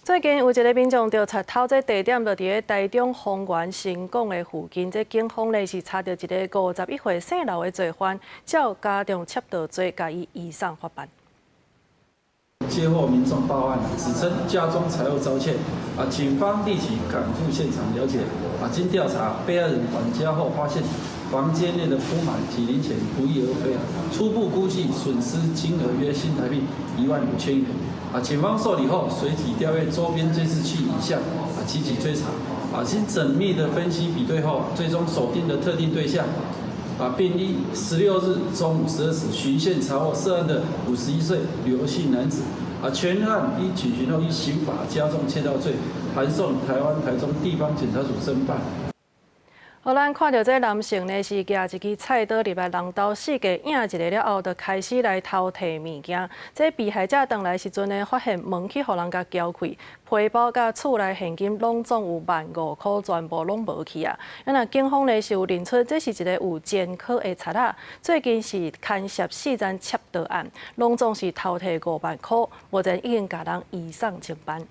最近有一个民众着贼偷这地点，就伫咧台中丰原新港的附近。这警方呢是查到一个51岁姓刘的罪犯，照加重窃盗罪，甲伊移送法办。接获民众报案，指称家中财物遭窃，警方立即赶赴现场了解，经调查，被害人返家后发现房间内的铺满几零钱不翼而飞，初步估计损失金额约新台币15000元。警方受理后，随即调阅周边监视器影像，积极追查。经缜密的分析比对后，最终锁定了特定对象，并依16日中午12时循线查获涉案的51岁刘姓男子。全案依举行后依刑法加重窃盗罪，函送台湾台中地方检察署侦办。好，咱看到这男性呢是举一支菜刀入来人兜四界影一个了后，就开始来偷摕物件。这被害者回来时阵呢，发现门去互人甲撬开，皮包甲厝内现金拢总有15000块，全部拢无去啊。警方呢是有认出这是一个有前科的贼仔，最近是牵涉4桩窃盗案，拢总是偷摕5万块，目前已经甲人移送侦办。